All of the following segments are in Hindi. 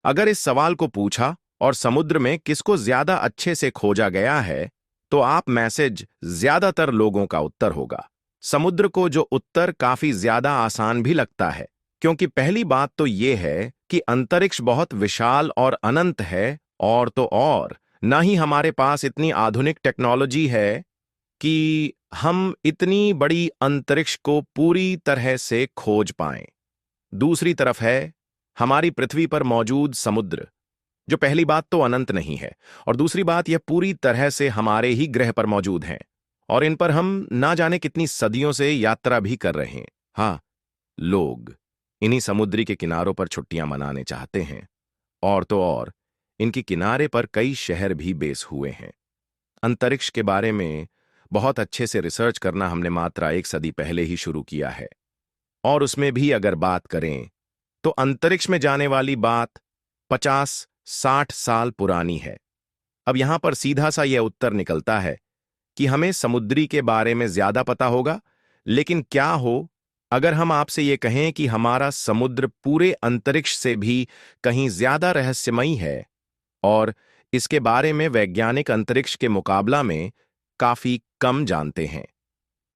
अगर इस सवाल को पूछा और समुद्र में किसको ज्यादा अच्छे से खोजा गया है, तो आप मैसेज ज्यादातर लोगों का उत्तर होगा समुद्र को, जो उत्तर काफी ज्यादा आसान भी लगता है। क्योंकि पहली बात तो ये है कि अंतरिक्ष बहुत विशाल और अनंत है, और तो और ना ही हमारे पास इतनी आधुनिक टेक्नोलॉजी है कि हम इतनी बड़ी अंतरिक्ष को पूरी तरह से खोज पाएं। दूसरी तरफ है हमारी पृथ्वी पर मौजूद समुद्र, जो पहली बात तो अनंत नहीं है, और दूसरी बात यह पूरी तरह से हमारे ही ग्रह पर मौजूद हैं, और इन पर हम ना जाने कितनी सदियों से यात्रा भी कर रहे हैं। हाँ, लोग इन्हीं समुद्री के किनारों पर छुट्टियां मनाने चाहते हैं, और तो और इनके किनारे पर कई शहर भी बेस हुए हैं। अंतरिक्ष के बारे में बहुत अच्छे से रिसर्च करना हमने मात्र 1 सदी पहले ही शुरू किया है, और उसमें भी अगर बात करें तो अंतरिक्ष में जाने वाली बात 50-60 साल पुरानी है। अब यहां पर सीधा सा यह उत्तर निकलता है कि हमें समुद्री के बारे में ज्यादा पता होगा, लेकिन क्या हो अगर हम आपसे ये कहें कि हमारा समुद्र पूरे अंतरिक्ष से भी कहीं ज्यादा रहस्यमयी है, और इसके बारे में वैज्ञानिक अंतरिक्ष के मुकाबला में काफी कम जानते हैं।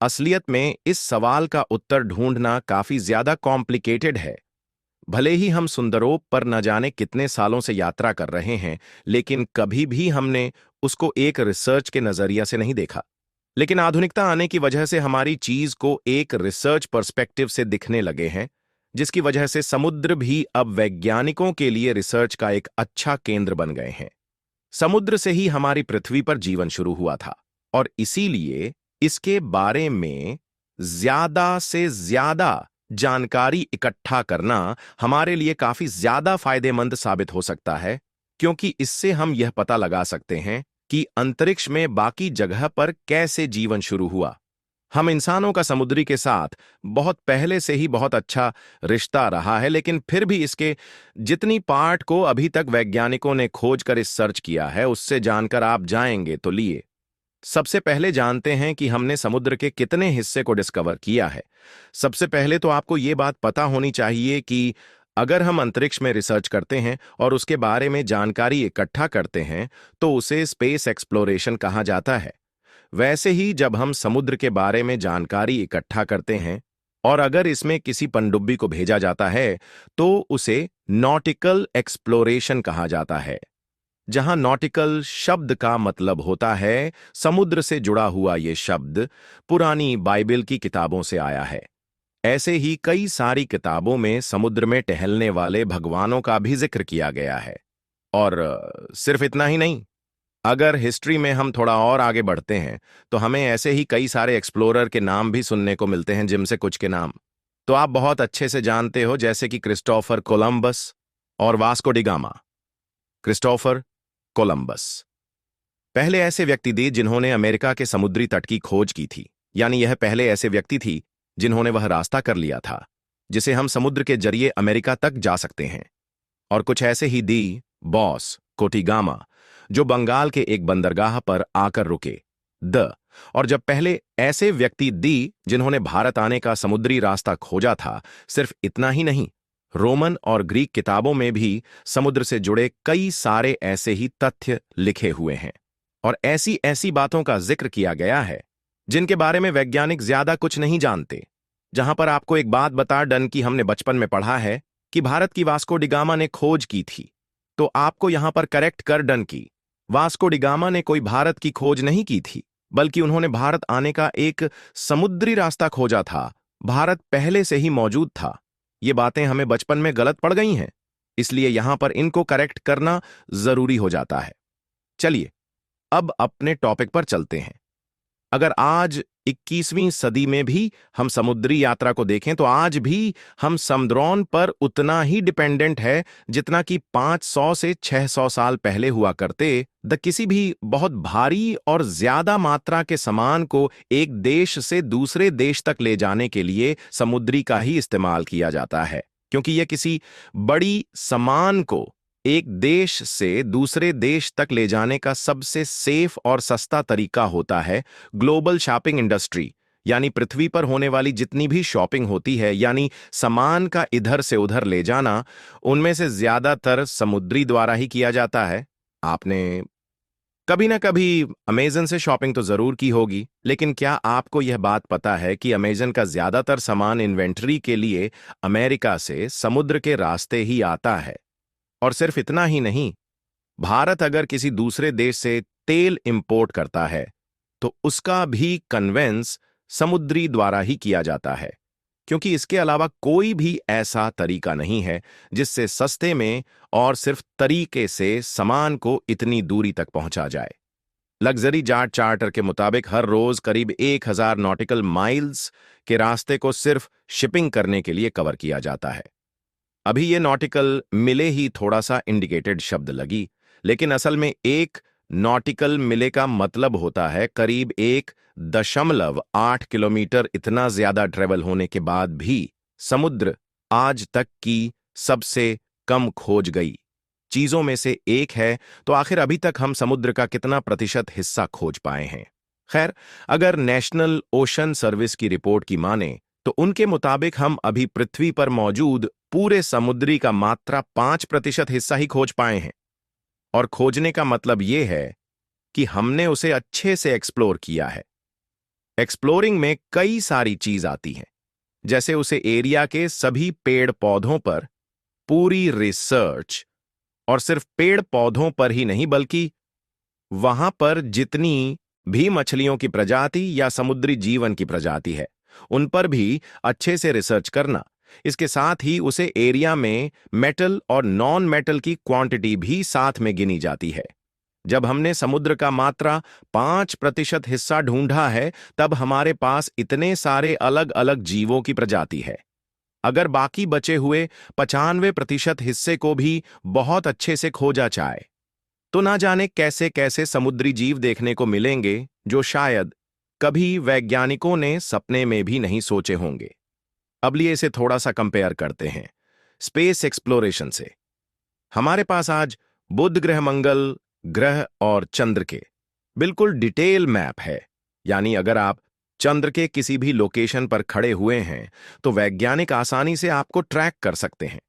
असलियत में इस सवाल का उत्तर ढूंढना काफी ज्यादा कॉम्प्लिकेटेड है। भले ही हम सुंदरोप पर न जाने कितने सालों से यात्रा कर रहे हैं, लेकिन कभी भी हमने उसको एक रिसर्च के नजरिया से नहीं देखा। लेकिन आधुनिकता आने की वजह से हमारी चीज को एक रिसर्च पर्सपेक्टिव से दिखने लगे हैं, जिसकी वजह से समुद्र भी अब वैज्ञानिकों के लिए रिसर्च का एक अच्छा केंद्र बन गए हैं। समुद्र से ही हमारी पृथ्वी पर जीवन शुरू हुआ था, और इसीलिए इसके बारे में ज्यादा से ज्यादा जानकारी इकट्ठा करना हमारे लिए काफी ज्यादा फायदेमंद साबित हो सकता है, क्योंकि इससे हम यह पता लगा सकते हैं कि अंतरिक्ष में बाकी जगह पर कैसे जीवन शुरू हुआ। हम इंसानों का समुद्री के साथ बहुत पहले से ही बहुत अच्छा रिश्ता रहा है, लेकिन फिर भी इसके जितनी पार्ट को अभी तक वैज्ञानिकों ने खोज कर इस सर्च किया है, उससे जानकर आप जाएंगे तो लिए। सबसे पहले जानते हैं कि हमने समुद्र के कितने हिस्से को डिस्कवर किया है। सबसे पहले तो आपको ये बात पता होनी चाहिए कि अगर हम अंतरिक्ष में रिसर्च करते हैं और उसके बारे में जानकारी इकट्ठा करते हैं, तो उसे स्पेस एक्सप्लोरेशन कहा जाता है। वैसे ही जब हम समुद्र के बारे में जानकारी इकट्ठा करते हैं और अगर इसमें किसी पनडुब्बी को भेजा जाता है, तो उसे नॉटिकल एक्सप्लोरेशन कहा जाता है, जहां नॉटिकल शब्द का मतलब होता है समुद्र से जुड़ा हुआ। ये शब्द पुरानी बाइबल की किताबों से आया है। ऐसे ही कई सारी किताबों में समुद्र में टहलने वाले भगवानों का भी जिक्र किया गया है। और सिर्फ इतना ही नहीं, अगर हिस्ट्री में हम थोड़ा और आगे बढ़ते हैं तो हमें ऐसे ही कई सारे एक्सप्लोरर के नाम भी सुनने को मिलते हैं, जिनसे कुछ के नाम तो आप बहुत अच्छे से जानते हो, जैसे कि क्रिस्टोफर कोलंबस और Vasco D gamma. Christopher Columbus पहले ऐसे व्यक्ति थे जिन्होंने अमेरिका के समुद्री तट की खोज की थी, यानी यह पहले ऐसे व्यक्ति थी जिन्होंने वह रास्ता कर लिया था जिसे हम समुद्र के जरिए अमेरिका तक जा सकते हैं। और कुछ ऐसे ही दी बॉस कोटिगामा, जो बंगाल के एक बंदरगाह पर आकर रुके। और जब पहले ऐसे व्यक्ति दी जिन्होंने भारत आने का समुद्री रास्ता खोजा था। सिर्फ इतना ही नहीं, रोमन और ग्रीक किताबों में भी समुद्र से जुड़े कई सारे ऐसे ही तथ्य लिखे हुए हैं, और ऐसी ऐसी बातों का जिक्र किया गया है जिनके बारे में वैज्ञानिक ज्यादा कुछ नहीं जानते। जहां पर आपको एक बात बता डन कि हमने बचपन में पढ़ा है कि भारत की वास्को डिगामा ने खोज की थी, तो आपको यहां पर करेक्ट कर डन की वास्को डिगामा ने कोई भारत की खोज नहीं की थी, बल्कि उन्होंने भारत आने का एक समुद्री रास्ता खोजा था। भारत पहले से ही मौजूद था। ये बातें हमें बचपन में गलत पड़ गई हैं, इसलिए यहां पर इनको करेक्ट करना जरूरी हो जाता है। चलिए अब अपने टॉपिक पर चलते हैं। अगर आज 21वीं सदी में भी हम समुद्री यात्रा को देखें, तो आज भी हम समुद्रों पर उतना ही डिपेंडेंट है जितना कि 500 से 600 साल पहले हुआ करते। किसी भी बहुत भारी और ज्यादा मात्रा के सामान को एक देश से दूसरे देश तक ले जाने के लिए समुद्री का ही इस्तेमाल किया जाता है, क्योंकि यह किसी बड़ी सामान को एक देश से दूसरे देश तक ले जाने का सबसे सेफ और सस्ता तरीका होता है। ग्लोबल शॉपिंग इंडस्ट्री, यानी पृथ्वी पर होने वाली जितनी भी शॉपिंग होती है, यानी सामान का इधर से उधर ले जाना, उनमें से ज्यादातर समुद्री द्वारा ही किया जाता है। आपने कभी ना कभी अमेजन से शॉपिंग तो जरूर की होगी, लेकिन क्या आपको यह बात पता है कि अमेजन का ज्यादातर सामान इन्वेंट्री के लिए अमेरिका से समुद्र के रास्ते ही आता है? और सिर्फ इतना ही नहीं, भारत अगर किसी दूसरे देश से तेल इंपोर्ट करता है तो उसका भी कन्वेंस समुद्री द्वारा ही किया जाता है, क्योंकि इसके अलावा कोई भी ऐसा तरीका नहीं है जिससे सस्ते में और सिर्फ तरीके से सामान को इतनी दूरी तक पहुंचा जाए। लग्जरी जाट चार्टर के मुताबिक हर रोज करीब 1000 नॉटिकल माइल्स के रास्ते को सिर्फ शिपिंग करने के लिए कवर किया जाता है। अभी ये नॉटिकल मिले ही थोड़ा सा इंडिकेटेड शब्द लगी, लेकिन असल में एक नॉटिकल मिले का मतलब होता है करीब 1.8 किलोमीटर। इतना ज्यादा ट्रेवल होने के बाद भी समुद्र आज तक की सबसे कम खोज गई चीजों में से एक है, तो आखिर अभी तक हम समुद्र का कितना प्रतिशत हिस्सा खोज पाए हैं? खैर, अगर नेशनल ओशन सर्विस की रिपोर्ट की माने तो उनके मुताबिक हम अभी पृथ्वी पर मौजूद पूरे समुद्री का मात्र 5% हिस्सा ही खोज पाए हैं। और खोजने का मतलब यह है कि हमने उसे अच्छे से एक्सप्लोर किया है। एक्सप्लोरिंग में कई सारी चीज आती हैं, जैसे उसे एरिया के सभी पेड़ पौधों पर पूरी रिसर्च, और सिर्फ पेड़ पौधों पर ही नहीं बल्कि वहां पर जितनी भी मछलियों की प्रजाति या समुद्री जीवन की प्रजाति है उन पर भी अच्छे से रिसर्च करना। इसके साथ ही उसे एरिया में मेटल और नॉन मेटल की क्वांटिटी भी साथ में गिनी जाती है। जब हमने समुद्र का मात्र 5% हिस्सा ढूंढा है, तब हमारे पास इतने सारे अलग अलग जीवों की प्रजाति है। अगर बाकी बचे हुए 95% हिस्से को भी बहुत अच्छे से खोजा जाए तो ना जाने कैसे कैसे समुद्री जीव देखने को मिलेंगे जो शायद कभी वैज्ञानिकों ने सपने में भी नहीं सोचे होंगे। अब लिए इसे थोड़ा सा कंपेयर करते हैं स्पेस एक्सप्लोरेशन से। हमारे पास आज बुध ग्रह, मंगल ग्रह और चंद्र के बिल्कुल डिटेल मैप है। यानी अगर आप चंद्र के किसी भी लोकेशन पर खड़े हुए हैं तो वैज्ञानिक आसानी से आपको ट्रैक कर सकते हैं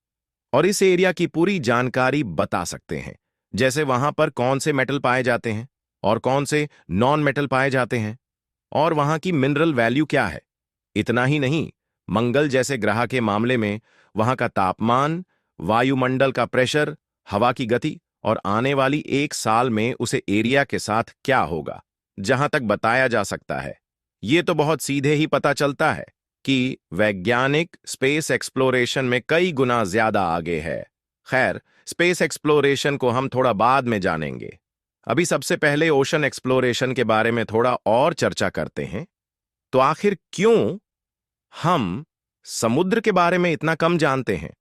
और इस एरिया की पूरी जानकारी बता सकते हैं, जैसे वहां पर कौन से मेटल पाए जाते हैं और कौन से नॉन मेटल पाए जाते हैं और वहां की मिनरल वैल्यू क्या है। इतना ही नहीं, मंगल जैसे ग्रह के मामले में वहां का तापमान, वायुमंडल का प्रेशर, हवा की गति और आने वाली 1 साल में उसे एरिया के साथ क्या होगा, जहां तक बताया जा सकता है। ये तो बहुत सीधे ही पता चलता है कि वैज्ञानिक स्पेस एक्सप्लोरेशन में कई गुना ज्यादा आगे है। खैर, स्पेस एक्सप्लोरेशन को हम थोड़ा बाद में जानेंगे। अभी सबसे पहले ओशन एक्सप्लोरेशन के बारे में थोड़ा और चर्चा करते हैं। तो आखिर क्यों हम समुद्र के बारे में इतना कम जानते हैं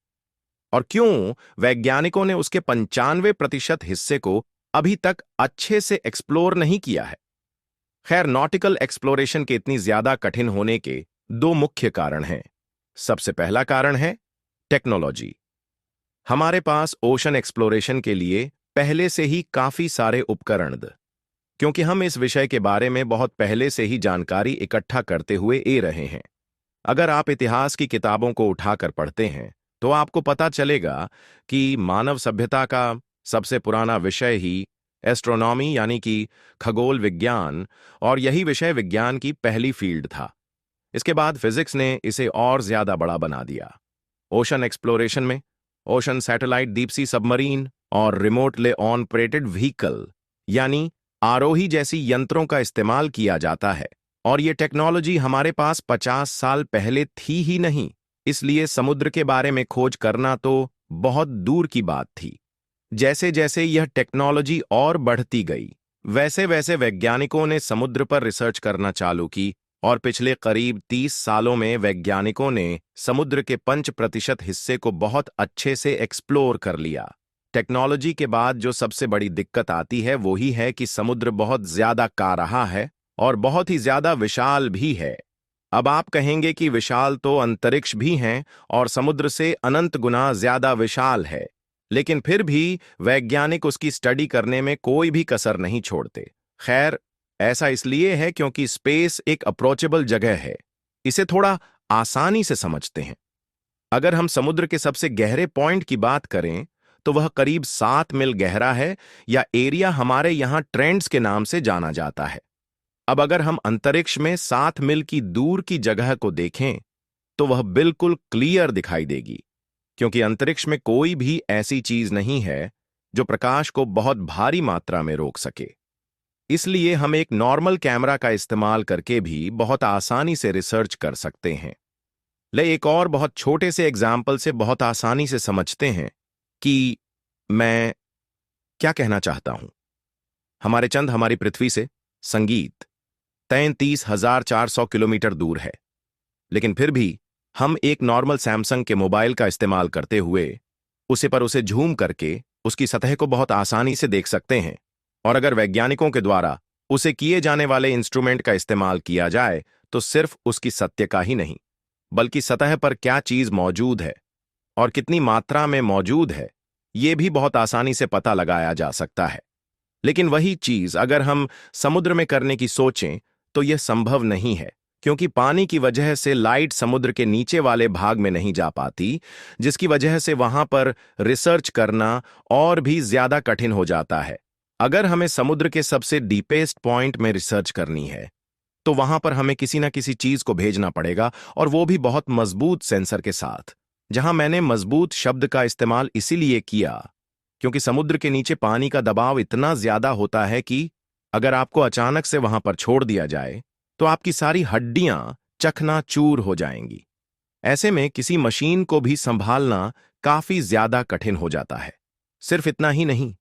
और क्यों वैज्ञानिकों ने उसके 95% हिस्से को अभी तक अच्छे से एक्सप्लोर नहीं किया है? खैर, नॉटिकल एक्सप्लोरेशन के इतनी ज्यादा कठिन होने के 2 मुख्य कारण हैं। सबसे पहला कारण है टेक्नोलॉजी। हमारे पास ओशन एक्सप्लोरेशन के लिए पहले से ही काफी सारे उपकरण क्योंकि हम इस विषय के बारे में बहुत पहले से ही जानकारी इकट्ठा करते हुए रहे हैं। अगर आप इतिहास की किताबों को उठाकर पढ़ते हैं तो आपको पता चलेगा कि मानव सभ्यता का सबसे पुराना विषय ही एस्ट्रोनॉमी यानी कि खगोल विज्ञान, और यही विषय विज्ञान की पहली फील्ड था। इसके बाद फिजिक्स ने इसे और ज्यादा बड़ा बना दिया। ओशन एक्सप्लोरेशन में ocean satellite, deep sea submarine और रिमोटली ऑपरेटेड व्हीकल यानी आरोही जैसी यंत्रों का इस्तेमाल किया जाता है, और ये टेक्नोलॉजी हमारे पास 50 साल पहले थी ही नहीं, इसलिए समुद्र के बारे में खोज करना तो बहुत दूर की बात थी। जैसे जैसे यह टेक्नोलॉजी और बढ़ती गई, वैसे वैसे वैज्ञानिकों ने समुद्र पर रिसर्च करना चालू की, और पिछले करीब 30 सालों में वैज्ञानिकों ने समुद्र के 5% हिस्से को बहुत अच्छे से एक्सप्लोर कर लिया। टेक्नोलॉजी के बाद जो सबसे बड़ी दिक्कत आती है वो ही है कि समुद्र बहुत ज्यादा का रहा है और बहुत ही ज्यादा विशाल भी है। अब आप कहेंगे कि विशाल तो अंतरिक्ष भी हैं और समुद्र से अनंत गुना ज्यादा विशाल है, लेकिन फिर भी वैज्ञानिक उसकी स्टडी करने में कोई भी कसर नहीं छोड़ते। खैर, ऐसा इसलिए है क्योंकि स्पेस एक अप्रोचेबल जगह है, इसे थोड़ा आसानी से समझते हैं। अगर हम समुद्र के सबसे गहरे पॉइंट की बात करें तो वह करीब 7 मील गहरा है, या एरिया हमारे यहां ट्रेंड्स के नाम से जाना जाता है। अब अगर हम अंतरिक्ष में 7 मील की दूर की जगह को देखें तो वह बिल्कुल क्लियर दिखाई देगी, क्योंकि अंतरिक्ष में कोई भी ऐसी चीज नहीं है जो प्रकाश को बहुत भारी मात्रा में रोक सके। इसलिए हम एक नॉर्मल कैमरा का इस्तेमाल करके भी बहुत आसानी से रिसर्च कर सकते हैं। ले एक और बहुत छोटे से एग्जाम्पल से बहुत आसानी से समझते हैं कि मैं क्या कहना चाहता हूं। हमारे चंद हमारी पृथ्वी से संगीत 33,400 किलोमीटर दूर है, लेकिन फिर भी हम एक नॉर्मल सैमसंग के मोबाइल का इस्तेमाल करते हुए उसे झूम करके उसकी सतह को बहुत आसानी से देख सकते हैं। और अगर वैज्ञानिकों के द्वारा उसे किए जाने वाले इंस्ट्रूमेंट का इस्तेमाल किया जाए तो सिर्फ उसकी सत्य का ही नहीं, बल्कि सतह पर क्या चीज मौजूद है और कितनी मात्रा में मौजूद है, यह भी बहुत आसानी से पता लगाया जा सकता है। लेकिन वही चीज अगर हम समुद्र में करने की सोचें तो यह संभव नहीं है, क्योंकि पानी की वजह से लाइट समुद्र के नीचे वाले भाग में नहीं जा पाती, जिसकी वजह से वहां पर रिसर्च करना और भी ज्यादा कठिन हो जाता है। अगर हमें समुद्र के सबसे डीपेस्ट पॉइंट में रिसर्च करनी है तो वहां पर हमें किसी ना किसी चीज को भेजना पड़ेगा, और वो भी बहुत मजबूत सेंसर के साथ। जहां मैंने मजबूत शब्द का इस्तेमाल इसीलिए किया क्योंकि समुद्र के नीचे पानी का दबाव इतना ज्यादा होता है कि अगर आपको अचानक से वहां पर छोड़ दिया जाए तो आपकी सारी हड्डियां चकनाचूर हो जाएंगी। ऐसे में किसी मशीन को भी संभालना काफी ज्यादा कठिन हो जाता है। सिर्फ इतना ही नहीं,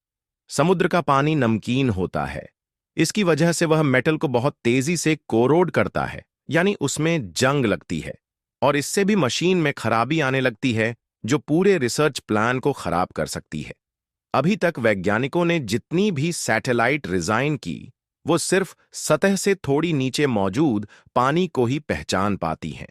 समुद्र का पानी नमकीन होता है। इसकी वजह से वह मेटल को बहुत तेजी से कोरोड करता है, यानी उसमें जंग लगती है, और इससे भी मशीन में खराबी आने लगती है जो पूरे रिसर्च प्लान को खराब कर सकती है। अभी तक वैज्ञानिकों ने जितनी भी सैटेलाइट डिजाइन की वो सिर्फ सतह से थोड़ी नीचे मौजूद पानी को ही पहचान पाती हैं।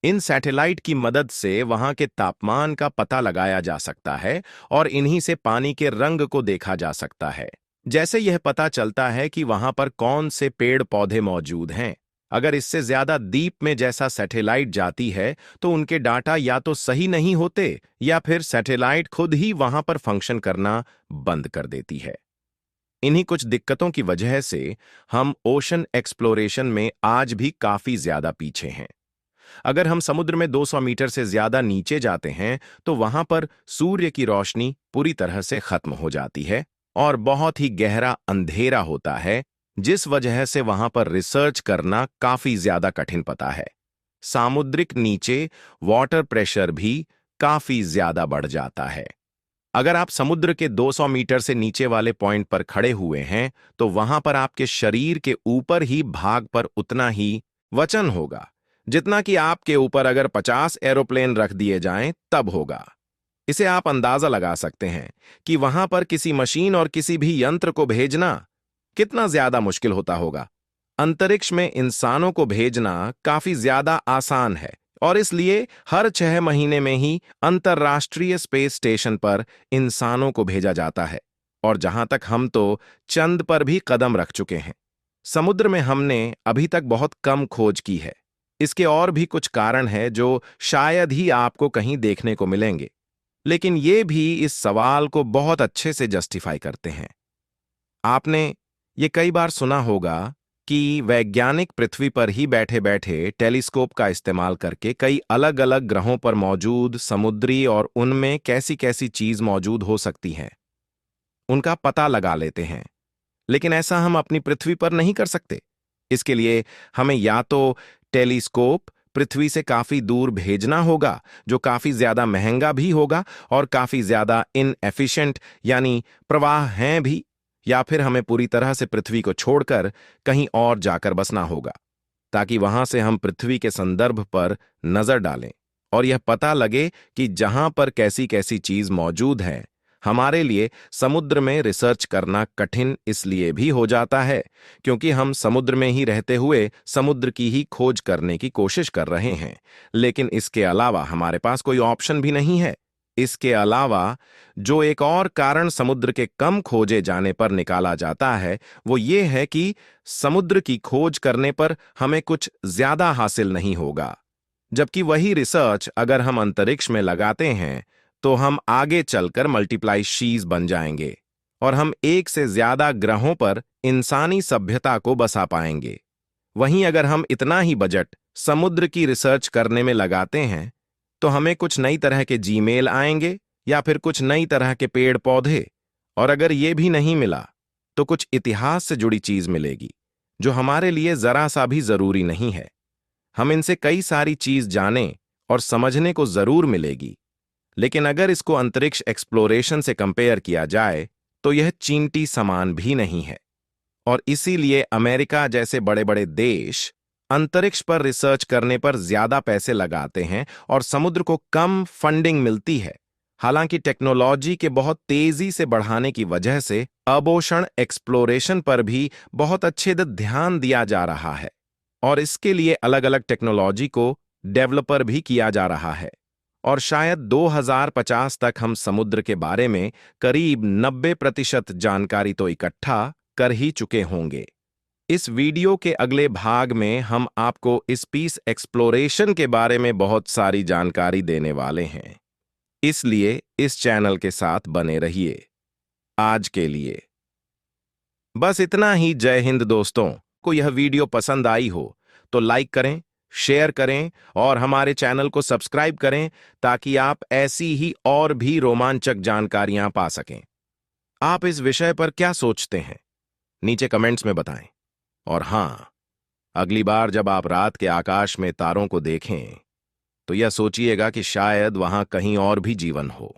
इन सैटेलाइट की मदद से वहां के तापमान का पता लगाया जा सकता है और इन्हीं से पानी के रंग को देखा जा सकता है। जैसे यह पता चलता है कि वहां पर कौन से पेड़ पौधे मौजूद हैं। अगर इससे ज्यादा डीप में जैसा सैटेलाइट जाती है तो उनके डाटा या तो सही नहीं होते या फिर सैटेलाइट खुद ही वहां पर फंक्शन करना बंद कर देती है। इन्हीं कुछ दिक्कतों की वजह से हम ओशन एक्सप्लोरेशन में आज भी काफी ज्यादा पीछे हैं। अगर हम समुद्र में 200 मीटर से ज्यादा नीचे जाते हैं तो वहां पर सूर्य की रोशनी पूरी तरह से खत्म हो जाती है और बहुत ही गहरा अंधेरा होता है, जिस वजह से वहां पर रिसर्च करना काफी ज्यादा कठिन पता है। सामुद्रिक नीचे वाटर प्रेशर भी काफी ज्यादा बढ़ जाता है। अगर आप समुद्र के 200 मीटर से नीचे वाले पॉइंट पर खड़े हुए हैं तो वहां पर आपके शरीर के ऊपर ही भाग पर उतना ही वजन होगा जितना कि आपके ऊपर अगर 50 एरोप्लेन रख दिए जाएं तब होगा। इसे आप अंदाजा लगा सकते हैं कि वहां पर किसी मशीन और किसी भी यंत्र को भेजना कितना ज्यादा मुश्किल होता होगा। अंतरिक्ष में इंसानों को भेजना काफी ज्यादा आसान है और इसलिए हर 6 महीने में ही अंतर्राष्ट्रीय स्पेस स्टेशन पर इंसानों को भेजा जाता है, और जहां तक हम तो चंद पर भी कदम रख चुके हैं। समुद्र में हमने अभी तक बहुत कम खोज की है। इसके और भी कुछ कारण हैं जो शायद ही आपको कहीं देखने को मिलेंगे, लेकिन ये भी इस सवाल को बहुत अच्छे से जस्टिफाई करते हैं। आपने ये कई बार सुना होगा कि वैज्ञानिक पृथ्वी पर ही बैठे बैठे टेलीस्कोप का इस्तेमाल करके कई अलग अलग ग्रहों पर मौजूद समुद्री और उनमें कैसी कैसी चीज मौजूद हो सकती हैं उनका पता लगा लेते हैं। लेकिन ऐसा हम अपनी पृथ्वी पर नहीं कर सकते। इसके लिए हमें या तो टेलीस्कोप पृथ्वी से काफी दूर भेजना होगा, जो काफी ज्यादा महंगा भी होगा और काफी ज्यादा इनएफिशिएंट यानी प्रवाह हैं भी, या फिर हमें पूरी तरह से पृथ्वी को छोड़कर कहीं और जाकर बसना होगा ताकि वहां से हम पृथ्वी के संदर्भ पर नजर डालें और यह पता लगे कि जहां पर कैसी कैसी चीज मौजूद है। हमारे लिए समुद्र में रिसर्च करना कठिन इसलिए भी हो जाता है क्योंकि हम समुद्र में ही रहते हुए समुद्र की ही खोज करने की कोशिश कर रहे हैं, लेकिन इसके अलावा हमारे पास कोई ऑप्शन भी नहीं है। इसके अलावा जो एक और कारण समुद्र के कम खोजे जाने पर निकाला जाता है वो ये है कि समुद्र की खोज करने पर हमें कुछ ज्यादा हासिल नहीं होगा, जबकि वही रिसर्च अगर हम अंतरिक्ष में लगाते हैं तो हम आगे चलकर मल्टीप्लाई शीज बन जाएंगे और हम एक से ज्यादा ग्रहों पर इंसानी सभ्यता को बसा पाएंगे। वहीं अगर हम इतना ही बजट समुद्र की रिसर्च करने में लगाते हैं तो हमें कुछ नई तरह के जीमेल आएंगे या फिर कुछ नई तरह के पेड़ पौधे, और अगर ये भी नहीं मिला तो कुछ इतिहास से जुड़ी चीज मिलेगी जो हमारे लिए जरा सा भी जरूरी नहीं है। हम इनसे कई सारी चीज जाने और समझने को जरूर मिलेगी, लेकिन अगर इसको अंतरिक्ष एक्सप्लोरेशन से कंपेयर किया जाए तो यह चींटी समान भी नहीं है। और इसीलिए अमेरिका जैसे बड़े बड़े देश अंतरिक्ष पर रिसर्च करने पर ज्यादा पैसे लगाते हैं और समुद्र को कम फंडिंग मिलती है। हालांकि टेक्नोलॉजी के बहुत तेजी से बढ़ाने की वजह से अबोषण एक्सप्लोरेशन पर भी बहुत अच्छे ध्यान दिया जा रहा है और इसके लिए अलग अलग टेक्नोलॉजी को डेवलपर भी किया जा रहा है। और शायद 2050 तक हम समुद्र के बारे में करीब 90% जानकारी तो इकट्ठा कर ही चुके होंगे। इस वीडियो के अगले भाग में हम आपको स्पेस एक्सप्लोरेशन के बारे में बहुत सारी जानकारी देने वाले हैं, इसलिए इस चैनल के साथ बने रहिए। आज के लिए बस इतना ही। जय हिंद दोस्तों। को यह वीडियो पसंद आई हो तो लाइक करें, शेयर करें और हमारे चैनल को सब्सक्राइब करें ताकि आप ऐसी ही और भी रोमांचक जानकारियां पा सकें। आप इस विषय पर क्या सोचते हैं नीचे कमेंट्स में बताएं। और हां, अगली बार जब आप रात के आकाश में तारों को देखें तो यह सोचिएगा कि शायद वहां कहीं और भी जीवन हो।